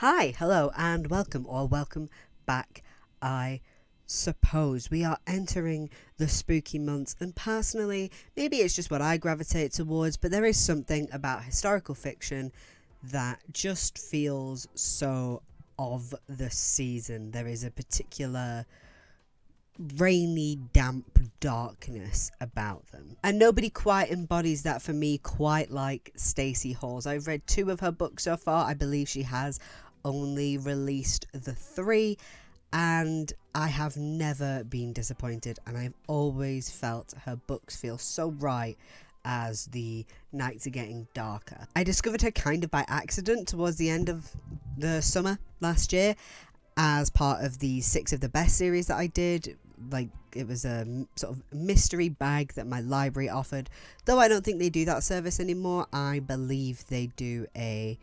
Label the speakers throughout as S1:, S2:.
S1: Hi, hello, and welcome, or welcome back, I suppose. We are entering the spooky months, and personally, maybe it's just what I gravitate towards, but there is something about historical fiction that just feels so of the season. There is a particular rainy, damp darkness about them. And nobody quite embodies that for me quite like Stacey Halls. I've read 2 of her books so far. I believe she has only released the 3, and I have never been disappointed, and I've always felt her books feel so right as the nights are getting darker. I discovered her kind of by accident towards the end of the summer last year as part of the 6 of the Best series that I did. Like, it was a sort of mystery bag that my library offered, though I don't think they do that service anymore. I believe they do a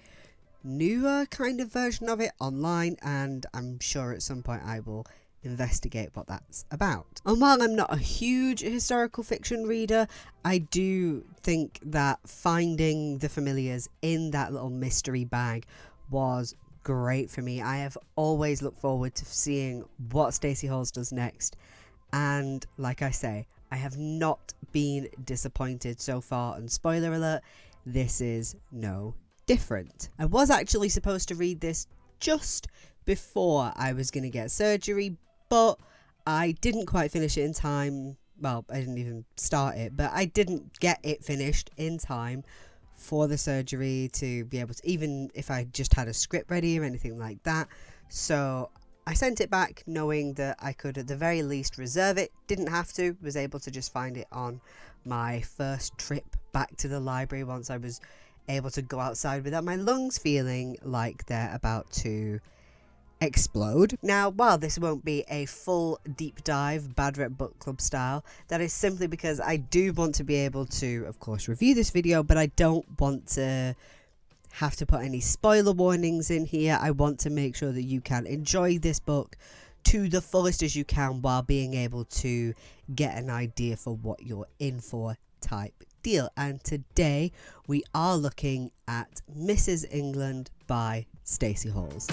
S1: newer kind of version of it online, and I'm sure at some point I will investigate what that's about. And while I'm not a huge historical fiction reader, I do think that finding the familiars in that little mystery bag was great for me. I have always looked forward to seeing what Stacey Halls does next, and like I say, I have not been disappointed so far, and spoiler alert, this is no different. I was actually supposed to read this just before I was going to get surgery, but I didn't quite finish it in time. Well, I didn't even start it, but I didn't get it finished in time for the surgery to be able to, even if I just had a script ready or anything like that. So I sent it back knowing that I could at the very least reserve it. Didn't have to, was able to just find it on my first trip back to the library once I was able to go outside without my lungs feeling like they're about to explode. Now, while this won't be a full deep dive Bad Rep Book Club style, that is simply because I do want to be able to, of course, review this video, but I don't want to have to put any spoiler warnings in here. I want to make sure that you can enjoy this book to the fullest as you can while being able to get an idea for what you're in for type deal. And today we are looking at Mrs. England by Stacey Halls.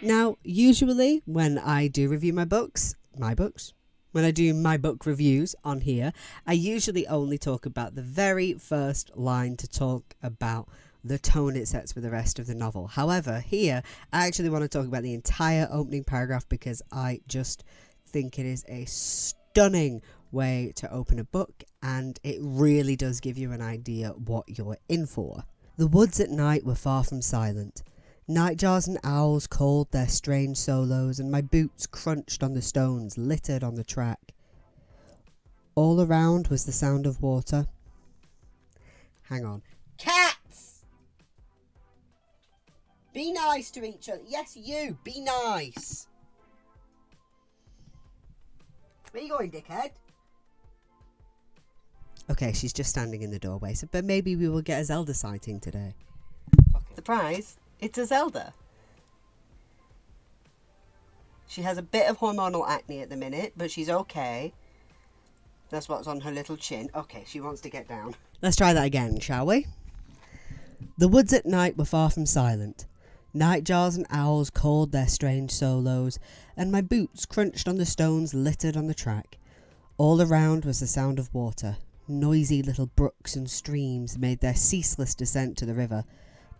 S1: Now, usually when I do review when I do my book reviews on here, I usually only talk about the very first line to talk about the tone it sets for the rest of the novel. However, here, I actually want to talk about the entire opening paragraph because I just think it is a stunning way to open a book, and it really does give you an idea what you're in for. The woods at night were far from silent. Nightjars and owls called their strange solos, and my boots crunched on the stones littered on the track. All around was the sound of water. Hang on. Cats! Be nice to each other. Yes, you. Be nice. Where are you going, dickhead? Okay, she's just standing in the doorway, but maybe we will get a Zelda sighting today. Surprise. It's a Zelda. She has a bit of hormonal acne at the minute, but she's okay. That's what's on her little chin. Okay, she wants to get down. Let's try that again, shall we? The woods at night were far from silent. Nightjars and owls called their strange solos, and my boots crunched on the stones littered on the track. All around was the sound of water. Noisy little brooks and streams made their ceaseless descent to the river,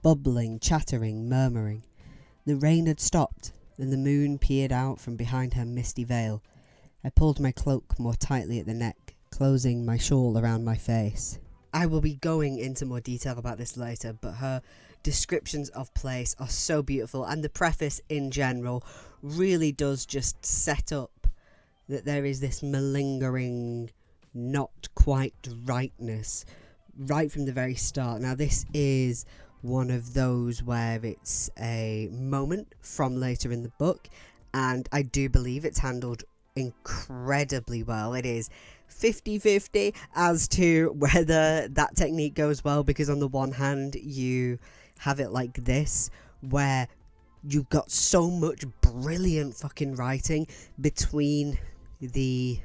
S1: bubbling, chattering, murmuring. The rain had stopped, and the moon peered out from behind her misty veil. I pulled my cloak more tightly at the neck, closing my shawl around my face. I will be going into more detail about this later, but her descriptions of place are so beautiful, and the preface in general really does just set up that there is this malingering, not quite rightness right from the very start. Now, this is one of those where it's a moment from later in the book, and I do believe it's handled incredibly well. It is 50-50 as to whether that technique goes well, because on the one hand you have it like this where you've got so much brilliant fucking writing between the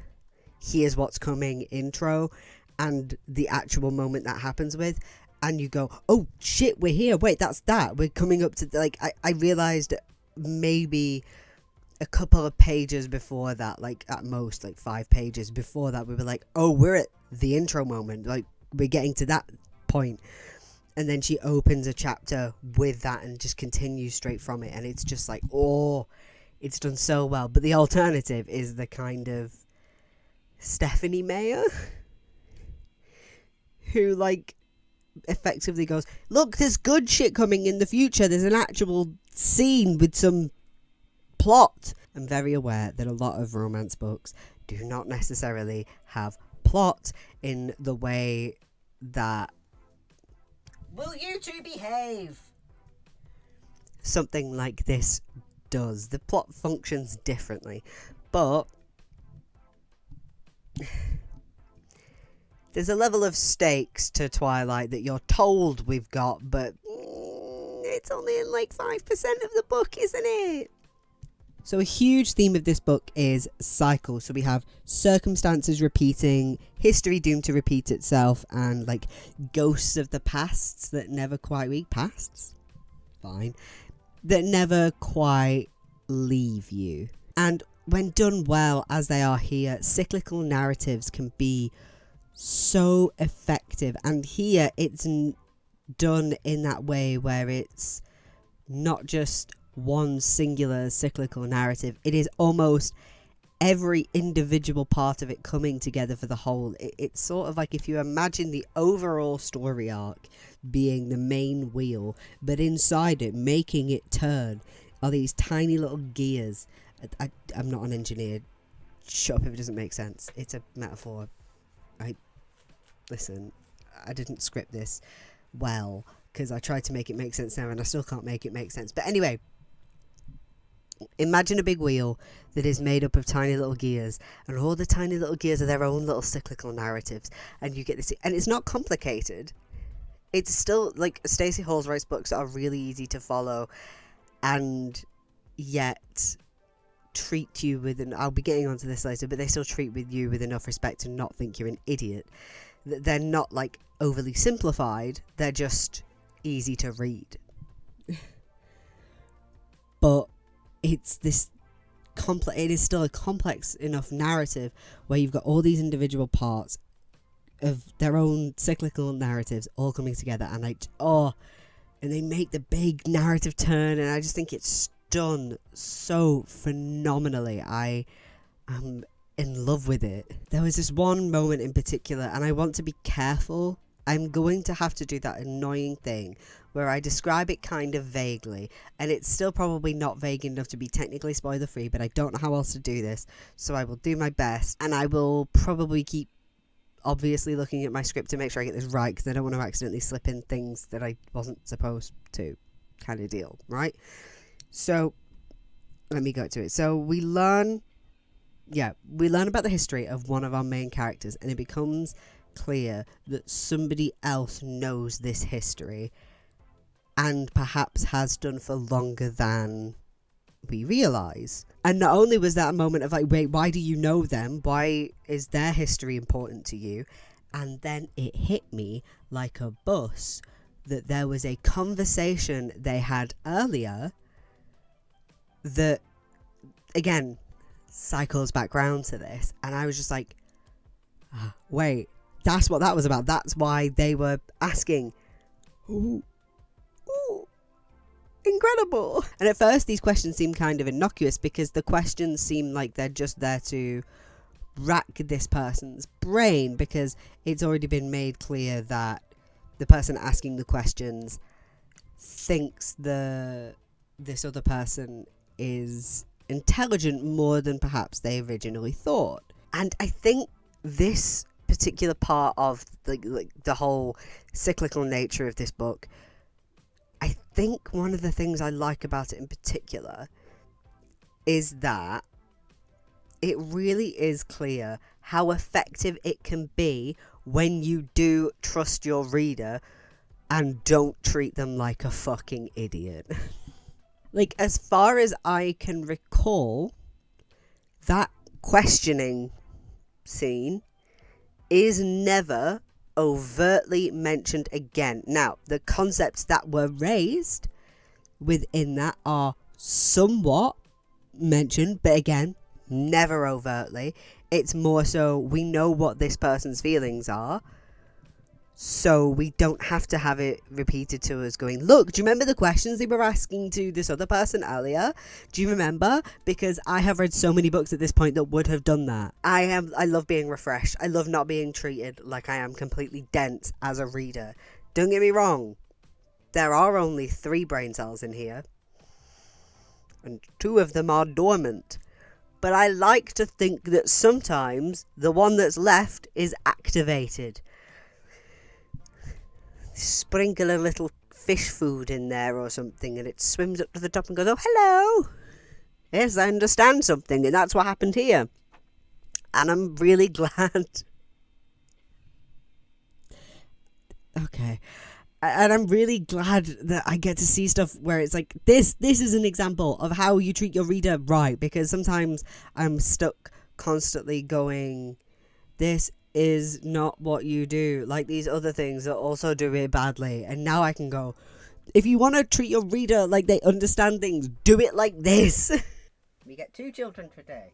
S1: here's what's coming intro and the actual moment that happens with, and you go, oh shit, we're here, wait, that's that, we're coming up to, like, I realized maybe a couple of pages before that, like at most like 5 pages before that, we were like, oh, we're at the intro moment, like we're getting to that point. And then she opens a chapter with that and just continues straight from it, and it's just like, oh, it's done so well. But the alternative is the kind of Stephanie Meyer who, like, effectively goes, look, there's good shit coming in the future, there's an actual scene with some plot. I'm very aware that a lot of romance books do not necessarily have plot in the way that will you two behave something like this does. The plot functions differently, but there's a level of stakes to Twilight that you're told we've got, but it's only in like 5% of the book, isn't it? So a huge theme of this book is cycle. So we have circumstances repeating, history doomed to repeat itself, and like ghosts of the pasts that never quite pasts? Fine. That never quite leave you. And when done well, as they are here, cyclical narratives can be so effective. And here it's done in that way where it's not just one singular cyclical narrative. It is almost every individual part of it coming together for the whole. It's sort of like if you imagine the overall story arc being the main wheel, but inside it, making it turn, are these tiny little gears. I'm not an engineer. Shut up if it doesn't make sense. It's a metaphor. Listen, I didn't script this well because I tried to make it make sense now and I still can't make it make sense. But anyway, imagine a big wheel that is made up of tiny little gears, and all the tiny little gears are their own little cyclical narratives, and you get this, and it's not complicated. It's still, like, Stacey Halls writes books that are really easy to follow and yet treat you with I'll be getting onto this later, but they still treat with you with enough respect to not think you're an idiot. They're not like overly simplified, they're just easy to read. But it's this it is still a complex enough narrative where you've got all these individual parts of their own cyclical narratives all coming together, and and they make the big narrative turn, and I just think it's done so phenomenally. I am in love with it. There was this one moment in particular, and I want to be careful. I'm going to have to do that annoying thing where I describe it kind of vaguely, and it's still probably not vague enough to be technically spoiler free, but I don't know how else to do this, so I will do my best, and I will probably keep obviously looking at my script to make sure I get this right, because I don't want to accidentally slip in things that I wasn't supposed to, kind of deal, right? So let me go to it. So we learn about the history of one of our main characters, and it becomes clear that somebody else knows this history and perhaps has done for longer than we realise. And not only was that a moment of like, wait, why do you know them? Why is their history important to you? And then it hit me like a bus that there was a conversation they had earlier that, again, cycles back round to this. And I was just like, wait, that's what that was about. That's why they were asking. Ooh, incredible. And at first these questions seem kind of innocuous because the questions seem like they're just there to rack this person's brain, because it's already been made clear that the person asking the questions thinks this other person is intelligent more than perhaps they originally thought. And I think this particular part of the whole cyclical nature of this book, I think one of the things I like about it in particular is that it really is clear how effective it can be when you do trust your reader and don't treat them like a fucking idiot. Like, as far as I can recall, that questioning scene is never overtly mentioned again. Now, the concepts that were raised within that are somewhat mentioned, but again, never overtly. It's more so we know what this person's feelings are, so we don't have to have it repeated to us going, look, do you remember the questions they were asking to this other person earlier? Do you remember? Because I have read so many books at this point that would have done that. I love being refreshed. I love not being treated like I am completely dense as a reader. Don't get me wrong. There are only 3 brain cells in here, and 2 of them are dormant. But I like to think that sometimes the one that's left is activated. Sprinkle a little fish food in there or something, and it swims up to the top and goes, oh, hello. Yes, I understand something, and that's what happened here. And I'm really glad. Okay. And I'm really glad that I get to see stuff where it's like, this is an example of how you treat your reader right, because sometimes I'm stuck constantly going, this is not what you do, like these other things that also do it badly. And now I can go, if you want to treat your reader like they understand things, do it like this. We get 2 children today.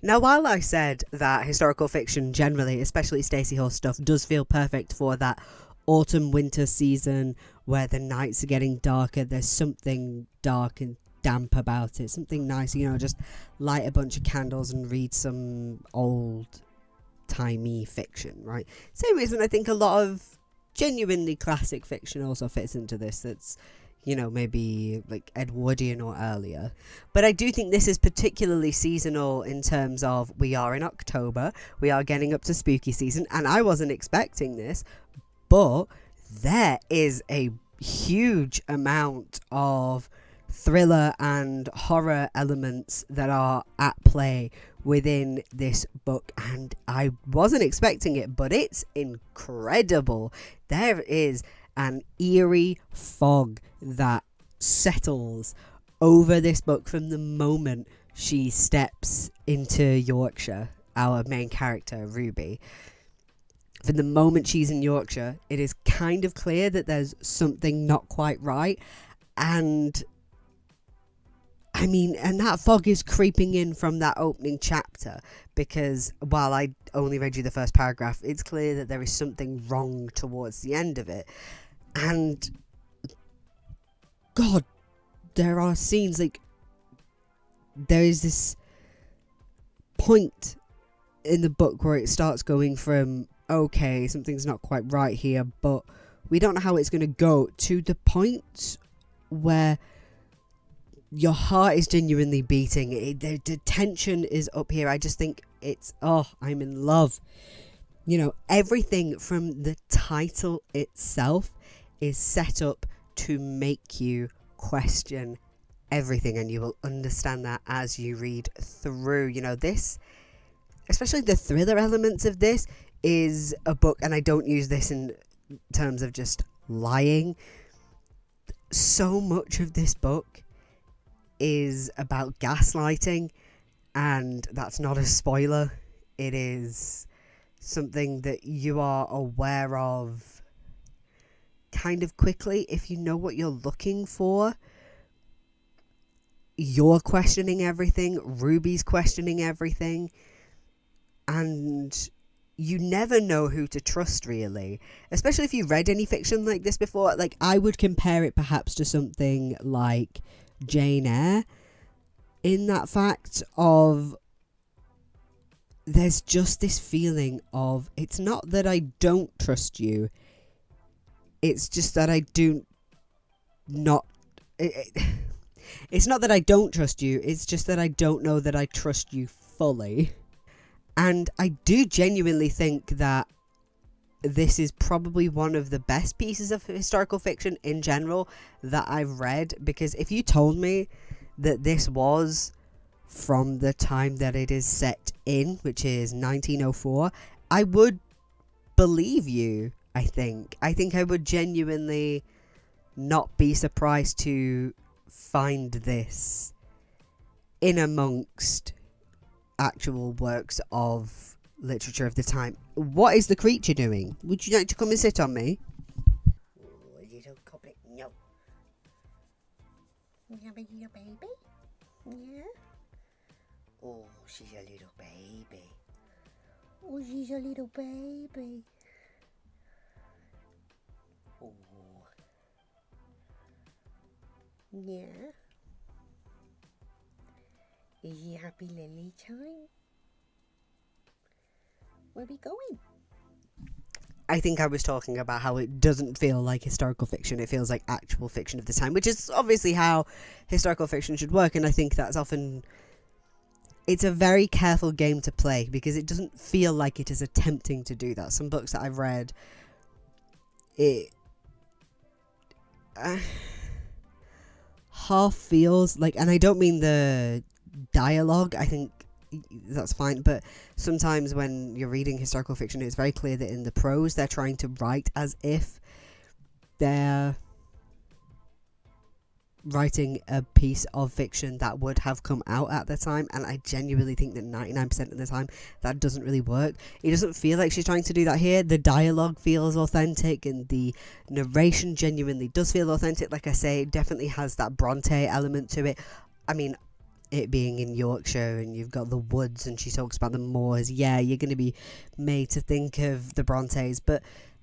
S1: Now, while I said that historical fiction generally, especially Stacey Halls stuff, does feel perfect for that autumn-winter season where the nights are getting darker, there's something dark and damp about it, something nice, just light a bunch of candles and read some old-timey fiction, right? Same reason I think a lot of genuinely classic fiction also fits into this, that's maybe like Edwardian or earlier. But I do think this is particularly seasonal in terms of we are in October, we are getting up to spooky season, and I wasn't expecting this, but there is a huge amount of thriller and horror elements that are at play within this book, and I wasn't expecting it, but it's incredible. There is an eerie fog that settles over this book from the moment she steps into Yorkshire, our main character, Ruby. From the moment she's in Yorkshire, it is kind of clear that there's something not quite right. And that fog is creeping in from that opening chapter, because while I only read you the first paragraph, it's clear that there is something wrong towards the end of it. And God, there are scenes, like, there is this point in the book where it starts going from, okay, something's not quite right here, but we don't know how it's going to go, to the point where your heart is genuinely beating. The tension is up here. I just think I'm in love. Everything from the title itself is set up to make you question everything, and you will understand that as you read through. This, especially the thriller elements of this, is a book, and I don't use this in terms of just lying. So much of this book is about gaslighting, and that's not a spoiler. It is something that you are aware of kind of quickly if you know what you're looking for. You're questioning everything, Ruby's questioning everything, and you never know who to trust, really. Especially if you've read any fiction like this before. Like, I would compare it perhaps to something like Jane Eyre, in that fact of there's just this feeling of, it's not that I don't trust you, it's just that I do not... It's not that I don't trust you, it's just that I don't know that I trust you fully. And I do genuinely think that this is probably one of the best pieces of historical fiction in general that I've read, because if you told me that this was from the time that it is set in, which is 1904, I would believe you. I think I would genuinely not be surprised to find this in amongst actual works of literature of the time. What is the creature doing? Would you like to come and sit on me?
S2: Oh, little coblet, no. You have a little baby? Yeah? Oh, she's a little baby. Oh, she's a little baby. Oh. Yeah? Is it happy lily time? Where are we going?
S1: I think I was talking about how it doesn't feel like historical fiction. It feels like actual fiction of the time, which is obviously how historical fiction should work. And I think that's often... It's a very careful game to play because it doesn't feel like it is attempting to do that. Some books that I've read, it half feels like... And I don't mean the dialogue. I think that's fine, but sometimes when you're reading historical fiction, it's very clear that in the prose they're trying to write as if they're writing a piece of fiction that would have come out at the time, and I genuinely think that 99% of the time that doesn't really work. It doesn't feel like she's trying to do that here. The dialogue feels authentic and the narration genuinely does feel authentic. Like I say, it definitely has that Bronte element to it. I mean, it being in Yorkshire and you've got the woods and she talks about the moors, yeah, you're going to be made to think of the Brontes, but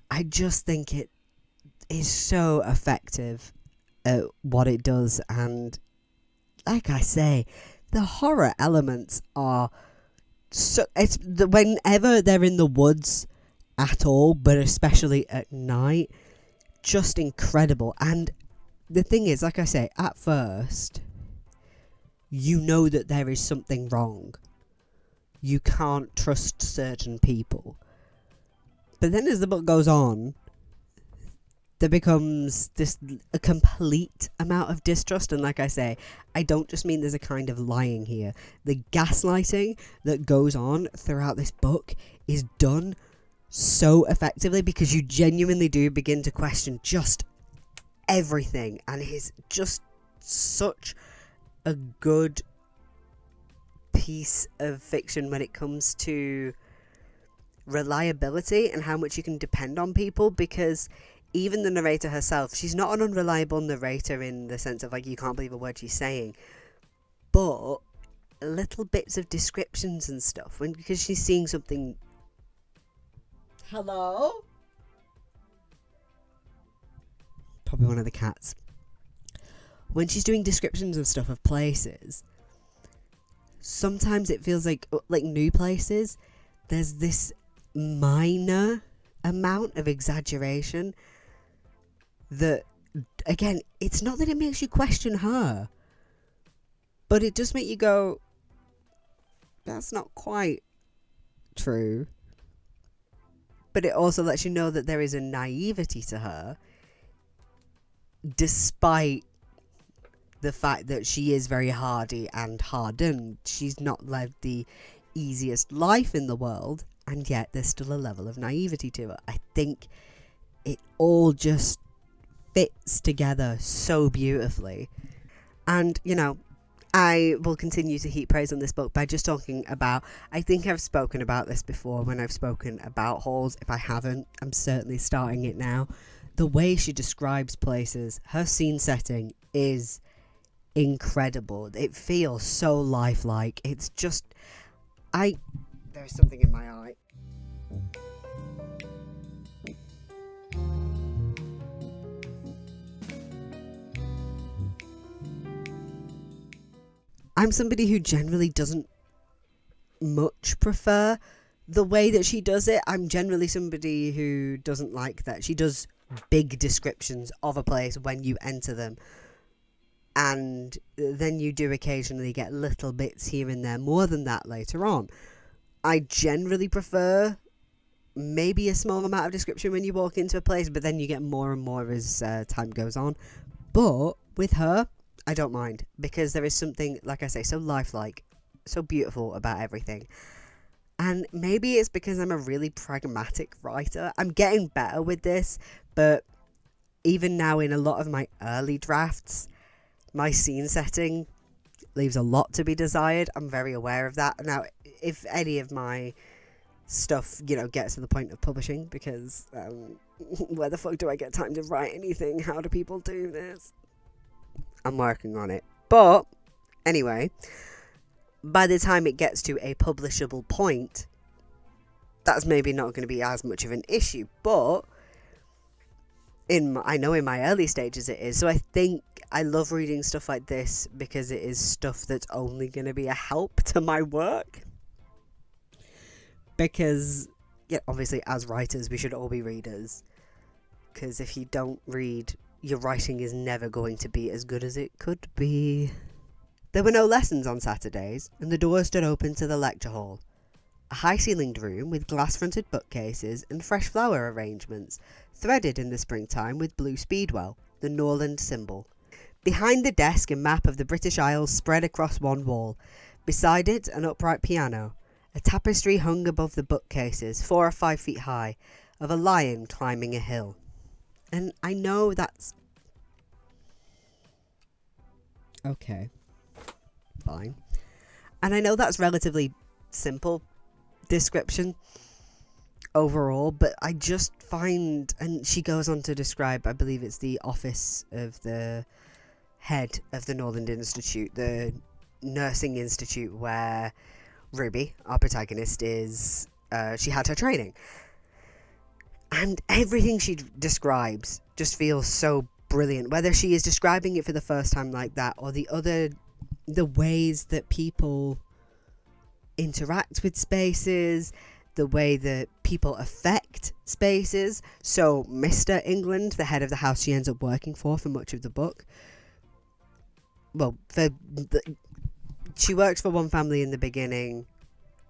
S1: I just think it is so effective at what it does. And like I say, the horror elements are so... whenever they're in the woods at all, but especially at night, just incredible. And the thing is, like I say, at first you know that there is something wrong. You can't trust certain people. But then as the book goes on, there becomes a complete amount of distrust. And like I say, I don't just mean there's a kind of lying here. The gaslighting that goes on throughout this book is done so effectively because you genuinely do begin to question just everything. And it's just such a good piece of fiction when it comes to reliability and how much you can depend on people, because even the narrator herself, she's not an unreliable narrator in the sense of like you can't believe a word she's saying, but little bits of descriptions and stuff because she's seeing something. Hello? Probably one of the cats. When she's doing descriptions of stuff of places, sometimes it feels like new places, there's this minor amount of exaggeration that, again, it's not that it makes you question her, but it does make you go, that's not quite true. But it also lets you know that there is a naivety to her, despite the fact that she is very hardy and hardened. She's not led the easiest life in the world, and yet there's still a level of naivety to her. I think it all just fits together so beautifully. And, you know, I will continue to heap praise on this book by just talking about... I think I've spoken about this before when I've spoken about Halls. If I haven't, I'm certainly starting it now. The way she describes places, her scene setting is incredible. It feels so lifelike. It's just... There's something in my eye. I'm somebody who generally doesn't much prefer the way that she does it. I'm generally somebody who doesn't like that she does big descriptions of a place when you enter them, and then you do occasionally get little bits here and there more than that later on. I generally prefer maybe a small amount of description when you walk into a place, but then you get more and more as time goes on. But with her, I don't mind, because there is something, like I say, so lifelike, so beautiful about everything. And maybe it's because I'm a really pragmatic writer. I'm getting better with this, but even now in a lot of my early drafts, my scene setting leaves a lot to be desired. I'm very aware of that. Now, if any of my stuff, gets to the point of publishing, because where the fuck do I get time to write anything? How do people do this? I'm working on it. But anyway, by the time it gets to a publishable point, that's maybe not going to be as much of an issue. But I know in my early stages it is. So I think I love reading stuff like this because it is stuff that's only going to be a help to my work. Because, obviously as writers, we should all be readers. Because if you don't read, your writing is never going to be as good as it could be. There were no lessons on Saturdays, and the door stood open to the lecture hall. A high-ceilinged room with glass-fronted bookcases and fresh flower arrangements, threaded in the springtime with blue speedwell, the Norland symbol. Behind the desk, a map of the British Isles spread across one wall. Beside it, an upright piano. A tapestry hung above the bookcases, 4 or 5 feet high, of a lion climbing a hill. And I know that's... okay. Fine. And I know that's relatively simple description overall, but I just find, and she goes on to describe, I believe it's the office of the head of the Norland Institute, the nursing institute where Ruby, our protagonist, is, she had her training. And everything she describes just feels so brilliant, whether she is describing it for the first time like that, or the ways that people interact with spaces, the way that people affect spaces. So Mr. England, the head of the house she ends up working for much of the book, she works for one family in the beginning.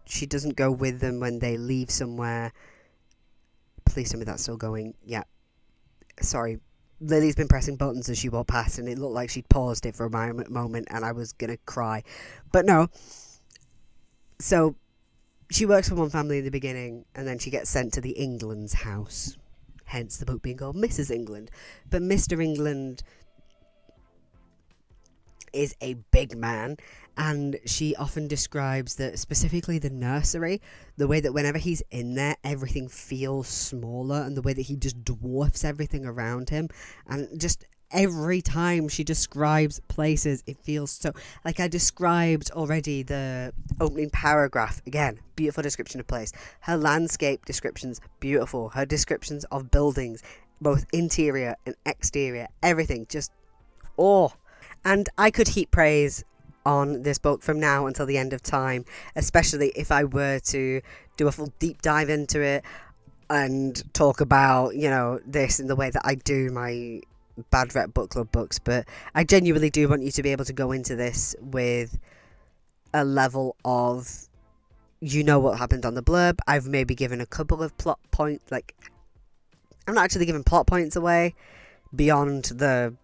S1: She doesn't go with them when they leave somewhere. Please tell me that's still going. Yeah. Sorry. Lily's been pressing buttons as she walked past, and it looked like she'd paused it for a moment, and I was going to cry. But no. So, she works for one family in the beginning, and then she gets sent to the England's house. Hence the book being called Mrs. England. But Mr. England is a big man, and she often describes that, specifically the nursery, the way that whenever he's in there, everything feels smaller, and the way that he just dwarfs everything around him. And just every time she describes places, it feels so... like I described already the opening paragraph. Again, beautiful description of place. Her landscape descriptions, beautiful. Her descriptions of buildings, both interior and exterior, everything, just... oh. And I could heap praise on this book from now until the end of time, especially if I were to do a full deep dive into it and talk about, this in the way that I do my Bad Rep Book Club books. But I genuinely do want you to be able to go into this with a level of, what happened on the blurb. I've maybe given a couple of plot points, I'm not actually giving plot points away beyond the...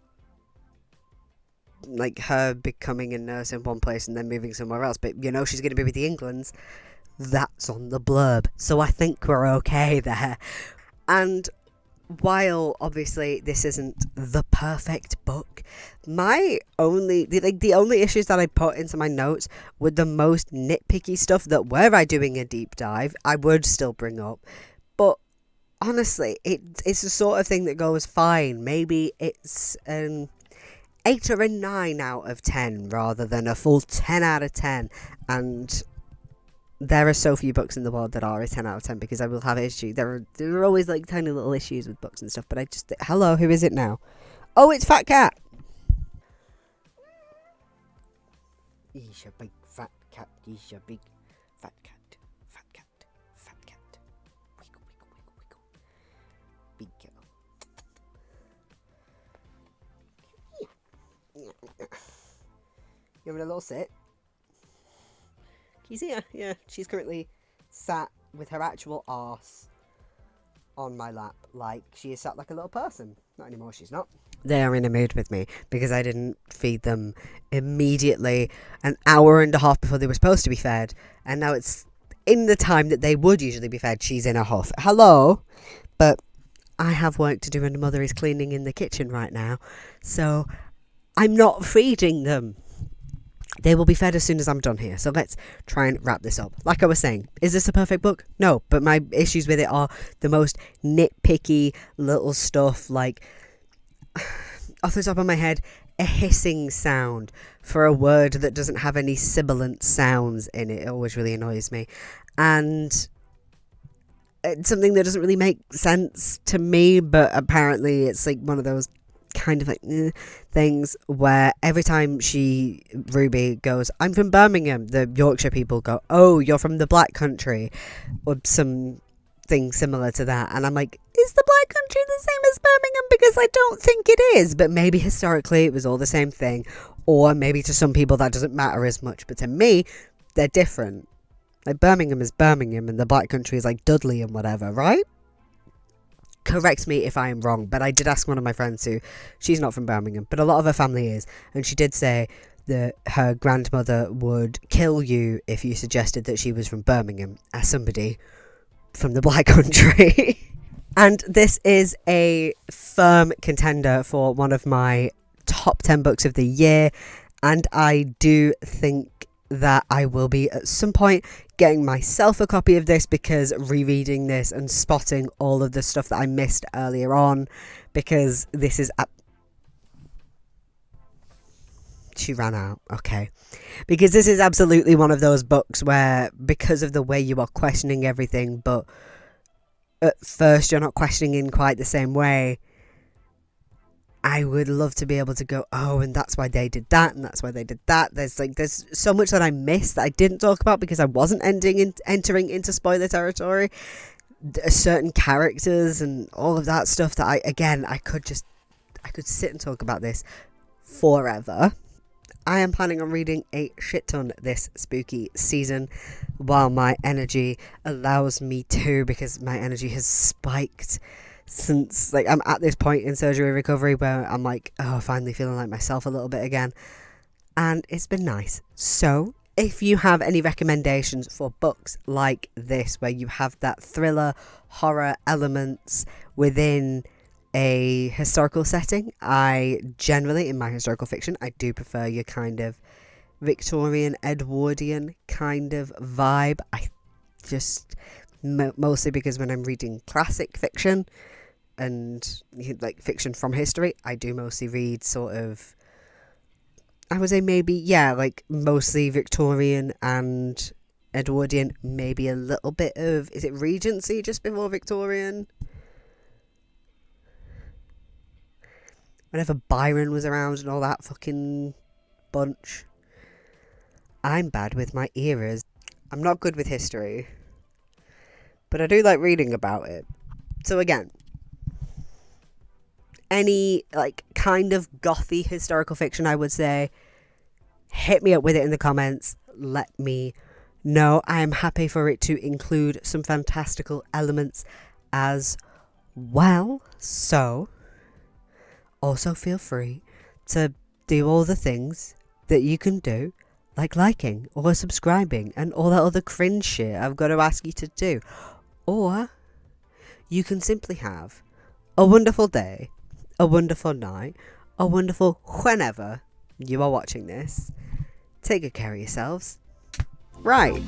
S1: her becoming a nurse in one place and then moving somewhere else, but she's going to be with the Englands. That's on the blurb, so I think we're okay there. And while obviously this isn't the perfect book, the only issues that I put into my notes were the most nitpicky stuff that, were I doing a deep dive, I would still bring up. But honestly, it's the sort of thing that goes fine. Maybe it's 8 or a 9 out of 10 rather than a full 10 out of 10. And there are so few books in the world that are a 10 out of 10, because I will have issues. There are always tiny little issues with books and stuff, but I just... hello, who is it now? Oh, it's Fat Cat. He's a big fat cat. He's a big fat cat. Fat cat. Fat cat. Wiggle, wiggle, wiggle, wiggle. Big cat. You having a little sit? Can you see her? Yeah, she's currently sat with her actual arse on my lap, like she is sat like a little person. Not anymore, she's not. They are in a mood with me because I didn't feed them immediately an hour and a half before they were supposed to be fed, and now it's in the time that they would usually be fed. She's in a huff. Hello? But I have work to do and Mother is cleaning in the kitchen right now, so I'm not feeding them. They will be fed as soon as I'm done here. So let's try and wrap this up. Like I was saying, is this a perfect book? No, but my issues with it are the most nitpicky little stuff, like, off the top of my head, a hissing sound for a word that doesn't have any sibilant sounds in it. It always really annoys me. And it's something that doesn't really make sense to me, but apparently it's like one of those kind of like things where every time Ruby goes, I'm from Birmingham, the Yorkshire people go, oh, you're from the Black Country, or something similar to that. And I'm like, is the Black Country the same as Birmingham? Because I don't think it is, but maybe historically it was all the same thing, or maybe to some people that doesn't matter as much, but to me they're different. Like, Birmingham is Birmingham and the Black Country is like Dudley and whatever, right? Correct me if I am wrong, but I did ask one of my friends who, she's not from Birmingham, but a lot of her family is, and she did say that her grandmother would kill you if you suggested that she was from Birmingham, as somebody from the Black Country. And this is a firm contender for one of my top 10 books of the year, and I do think that I will be at some point getting myself a copy of this, because rereading this and spotting all of the stuff that I missed earlier on, because this is she ran out, okay, because this is absolutely one of those books where, because of the way you are questioning everything, but at first you're not questioning in quite the same way, I would love to be able to go, oh, and that's why they did that, and that's why they did that. There's so much that I missed that I didn't talk about because I wasn't entering into spoiler territory. Certain characters and all of that stuff that I could sit and talk about this forever. I am planning on reading a shit ton this spooky season while my energy allows me to, because my energy has spiked since, like, I'm at this point in surgery recovery where I'm like, oh, finally feeling like myself a little bit again, and it's been nice. So if you have any recommendations for books like this, where you have that thriller horror elements within a historical setting, I generally, in my historical fiction, I do prefer your kind of Victorian Edwardian kind of vibe. I just mostly because when I'm reading classic fiction and like fiction from history, I do mostly read sort of, I would say maybe, yeah, like mostly Victorian and Edwardian, maybe a little bit of, is it Regency just before Victorian? Whenever Byron was around and all that fucking bunch. I'm bad with my eras. I'm not good with history, but I do like reading about it. So again, any like kind of gothy historical fiction, I would say, hit me up with it in the comments. Let me know. I am happy for it to include some fantastical elements as well. So also feel free to do all the things that you can do, like liking or subscribing and all that other cringe shit I've got to ask you to do. Or you can simply have a wonderful day, a wonderful night, a wonderful whenever you are watching this. Take good care of yourselves. Right.